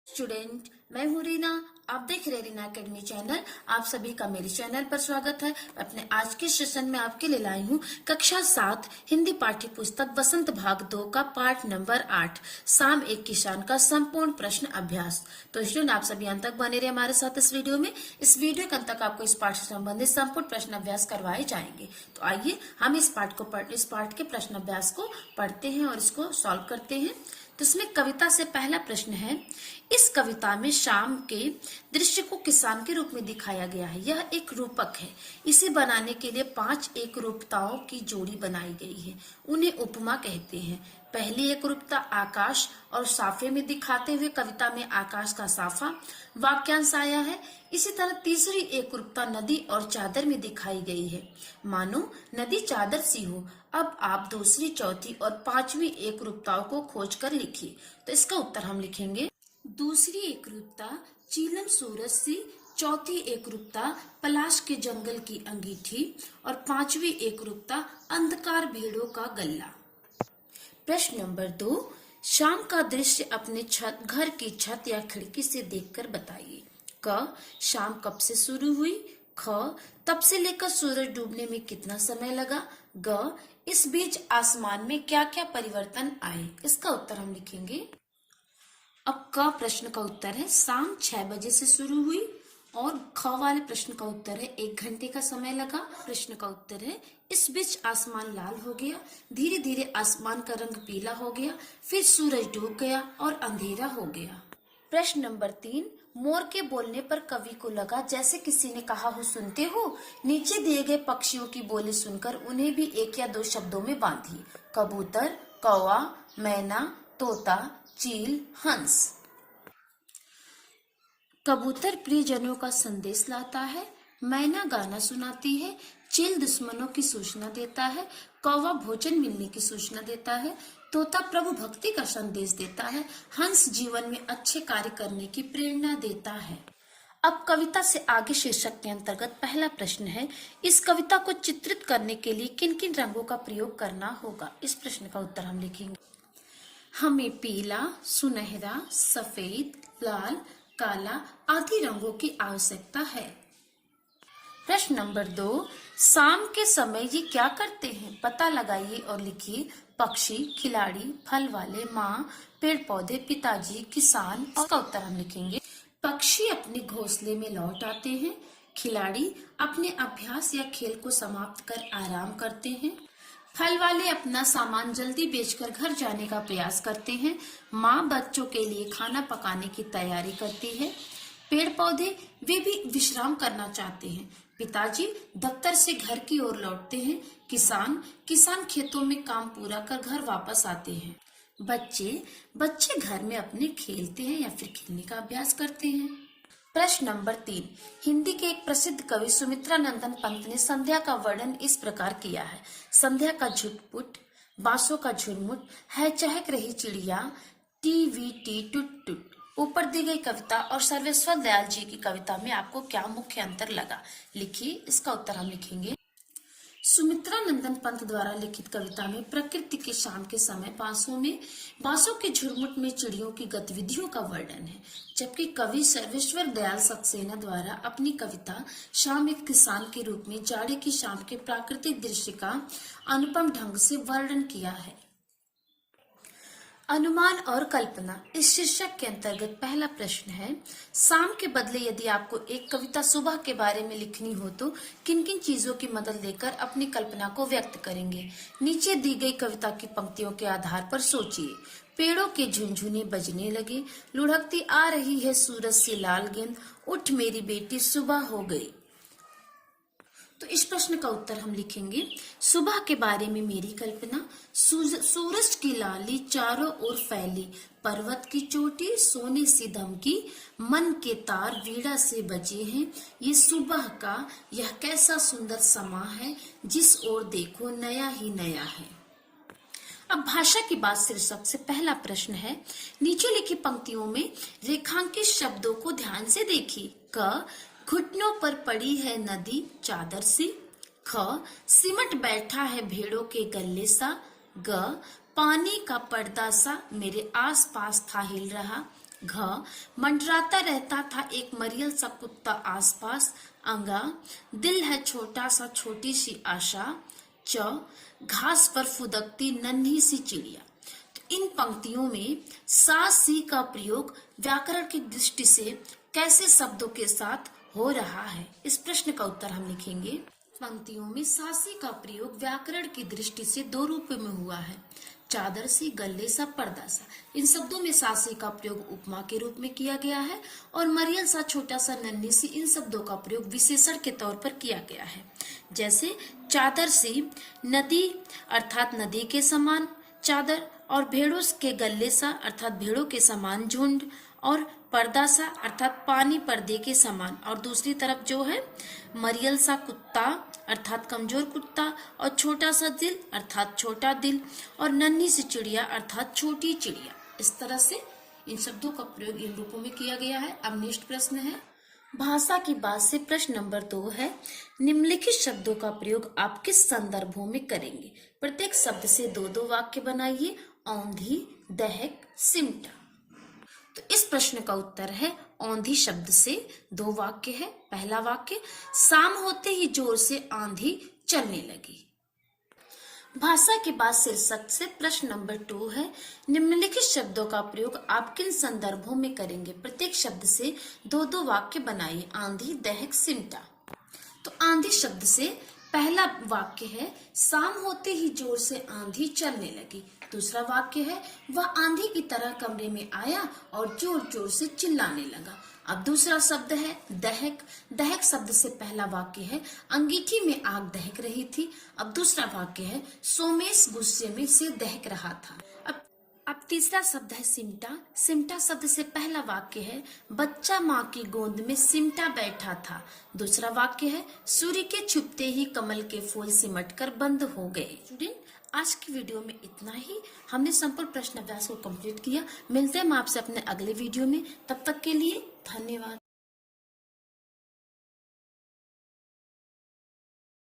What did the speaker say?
Student, मैं हूँ रीना। आप देख रहे हैं रीना अकेडमी चैनल। आप सभी का मेरे चैनल पर स्वागत है। अपने आज के सेशन में आपके लिए लाई हूँ कक्षा 7 हिंदी पाठ्य पुस्तक बसंत भाग 2 का पाठ नंबर 8 साम एक किसान का संपूर्ण प्रश्न अभ्यास। तो स्टूडेंट, आप सभी अंत तक बने रहे हमारे साथ इस वीडियो में। इस वीडियो के अंत तक आपको इस पाठ से संबंधित संपूर्ण प्रश्न अभ्यास करवाए जाएंगे। तो आइए हम इस पाठ के प्रश्न अभ्यास को पढ़ते हैं और इसको सॉल्व करते हैं। तो इसमें कविता से पहला प्रश्न है, इस कविता में शाम के दृश्य को किसान के रूप में दिखाया गया है। यह एक रूपक है। इसे बनाने के लिए 5 एक रूपताओं की जोड़ी बनाई गई है। उन्हें उपमा कहते हैं। पहली एक रूपता आकाश और साफे में दिखाते हुए कविता में आकाश का साफा वाक्यांश आया है। इसी तरह तीसरी एक रूपता नदी और चादर में दिखाई गई है, मानो नदी चादर सी हो। अब आप दूसरी, चौथी और 5वीं एक रूपताओं को खोज कर लिखिए। तो इसका उत्तर हम लिखेंगे, दूसरी एक रूपता चीलम सूरज सी, चौथी एक रूपता पलाश के जंगल की अंगीठी और 5वीं एक रूपता अंधकार भेड़ों का गल्ला। प्रश्न नंबर 2, शाम का दृश्य अपने घर की छत या खिड़की से देखकर बताइए। क, शाम कब से शुरू हुई। ख, तब से लेकर सूरज डूबने में कितना समय लगा। ग, इस बीच आसमान में क्या क्या परिवर्तन आए। इसका उत्तर हम लिखेंगे। अब क प्रश्न का उत्तर है शाम 6 बजे से शुरू हुई और ख वाले प्रश्न का उत्तर है 1 घंटे का समय लगा। प्रश्न का उत्तर है इस बीच आसमान लाल हो गया, धीरे धीरे आसमान का रंग पीला हो गया, फिर सूरज डूब गया और अंधेरा हो गया। प्रश्न नंबर 3, मोर के बोलने पर कवि को लगा जैसे किसी ने कहा हो, सुनते हो। नीचे दिए गए पक्षियों की बोली सुनकर उन्हें भी 1 या 2 शब्दों में बांधिए। कबूतर, कौवा, मैना, तोता, चील, हंस। कबूतर प्रियजनों का संदेश लाता है, मैना गाना सुनाती है, चील दुश्मनों की सूचना देता है, कौवा भोजन मिलने की सूचना देता है, तोता प्रभु भक्ति का संदेश देता है, हंस जीवन में अच्छे कार्य करने की प्रेरणा देता है। अब कविता से आगे शीर्षक के अंतर्गत पहला प्रश्न है, इस कविता को चित्रित करने के लिए किन किन रंगों का प्रयोग करना होगा। इस प्रश्न का उत्तर हम लिखेंगे। हमें पीला, सुनहरा, सफेद, लाल, काला आदि रंगों की आवश्यकता है। प्रश्न नंबर 2, शाम के समय ये क्या करते हैं। पता लगाइए और लिखिए। पक्षी, खिलाड़ी, फल वाले, माँ, पेड़ पौधे, पिताजी, किसान। इसका उत्तर हम लिखेंगे। पक्षी अपने घोंसले में लौट आते हैं, खिलाड़ी अपने अभ्यास या खेल को समाप्त कर आराम करते हैं, फल वाले अपना सामान जल्दी बेचकर घर जाने का प्रयास करते हैं, माँ बच्चों के लिए खाना पकाने की तैयारी करती है, पेड़ पौधे वे भी विश्राम करना चाहते हैं, पिताजी दफ्तर से घर की ओर लौटते हैं, किसान खेतों में काम पूरा कर घर वापस आते हैं, बच्चे घर में अपने खेलते हैं या फिर खेलने का अभ्यास करते हैं। प्रश्न नंबर 3, हिंदी के एक प्रसिद्ध कवि सुमित्रा नंदन पंत ने संध्या का वर्णन इस प्रकार किया है। संध्या का झुटपुट, बांसों का झुरमुट, है चहक रही चिड़िया, टी टुट टुट। ऊपर दी गई कविता और सर्वेश्वर दयाल जी की कविता में आपको क्या मुख्य अंतर लगा, लिखिए। इसका उत्तर हम लिखेंगे। सुमित्रा नंदन पंत द्वारा लिखित कविता में प्रकृति के शाम के समय बांसों के झुरमुट में चिड़ियों की गतिविधियों का वर्णन है, जबकि कवि सर्वेश्वर दयाल सक्सेना द्वारा अपनी कविता शाम एक किसान के रूप में जाड़े की शाम के प्राकृतिक दृश्य का अनुपम ढंग से वर्णन किया है। अनुमान और कल्पना इस शीर्षक के अंतर्गत पहला प्रश्न है, शाम के बदले यदि आपको एक कविता सुबह के बारे में लिखनी हो तो किन किन चीजों की मदद लेकर अपनी कल्पना को व्यक्त करेंगे। नीचे दी गई कविता की पंक्तियों के आधार पर सोचिए। पेड़ों के झुनझुने बजने लगे, लुढ़कती आ रही है सूरज से लाल गेंद, उठ मेरी बेटी सुबह हो गई। तो इस प्रश्न का उत्तर हम लिखेंगे। सुबह के बारे में मेरी कल्पना, सूरज की लाली चारों ओर फैली, पर्वत की चोटी सोने से दमकी, मन के तार वीणा से बजे हैं, ये सुबह का यह कैसा सुंदर समा है, जिस ओर देखो नया ही नया है। अब भाषा की बात शीर्षक से पहला प्रश्न है, नीचे लिखी पंक्तियों में रेखांकित शब्दों को ध्यान से देखिए। क, घुटनों पर पड़ी है नदी चादर सी। ख, सिमट बैठा है भेड़ों के गल्ले सा। ग, पानी का पर्दा सा मेरे आस पास था हिल रहा। घ मंडराता रहता था एक मरियल सा कुत्ता आसपास। अंगा दिल है छोटा सा छोटी सी आशा। च घास पर फुदकती नन्ही सी चिड़िया। तो इन पंक्तियों में सा सी का प्रयोग व्याकरण की दृष्टि से कैसे शब्दों के साथ हो रहा है, इस प्रश्न का उत्तर हम लिखेंगे। पंक्तियों में सासी का प्रयोग व्याकरण की दृष्टि से दो रूपों में हुआ है, चादर सी, गले सा, पर्दा सा। इन शब्दों में सासी का प्रयोग उपमा के रूप में किया गया है और मरियल सा, छोटा सा, नन्ही सी, इन शब्दों का प्रयोग विशेषण के तौर पर किया गया है। जैसे चादर सी नदी अर्थात नदी के समान चादर, और भेड़ों के गले सा अर्थात भेड़ों के समान झुंड, और पर्दा सा अर्थात पानी पर्दे के समान। और दूसरी तरफ जो है मरियल सा कुत्ता अर्थात कमजोर कुत्ता, और छोटा सा दिल अर्थात छोटा दिल, और नन्ही सी चिड़िया अर्थात छोटी चिड़िया। इस तरह से इन शब्दों का प्रयोग इन रूपों में किया गया है। अब नेक्स्ट प्रश्न है भाषा की बात से प्रश्न नंबर 2 है, निम्नलिखित शब्दों का प्रयोग आप किस संदर्भों में करेंगे? प्रत्येक शब्द से 2-2 वाक्य बनाइए। औंधी, दहक, सिमटा। तो इस प्रश्न का उत्तर है औंधी शब्द से 2 वाक्य है। पहला वाक्य, शाम होते ही जोर से आंधी चलने लगी। भाषा के बाद शीर्षक से प्रश्न नंबर 2 है, निम्नलिखित शब्दों का प्रयोग आप किन संदर्भों में करेंगे? प्रत्येक शब्द से 2-2 वाक्य बनाइए। आंधी, दहक, सिमटा। तो आंधी शब्द से पहला वाक्य है, शाम होते ही जोर से आंधी चलने लगी। दूसरा वाक्य है, वह आंधी की तरह कमरे में आया और जोर जोर से चिल्लाने लगा। अब दूसरा शब्द है दहक। दहक शब्द से पहला वाक्य है, अंगीठी में आग दहक रही थी। अब दूसरा वाक्य है, सोमेश गुस्से में से दहक रहा था। अब तीसरा शब्द है सिमटा। सिमटा शब्द से पहला वाक्य है, बच्चा माँ की गोद में सिमटा बैठा था। दूसरा वाक्य है, सूर्य के छुपते ही कमल के फूल सिमटकर बंद हो गए। स्टूडेंट, आज की वीडियो में इतना ही। हमने संपूर्ण प्रश्न अभ्यास को कंप्लीट किया। मिलते हैं हम आपसे अपने अगले वीडियो में। तब तक के लिए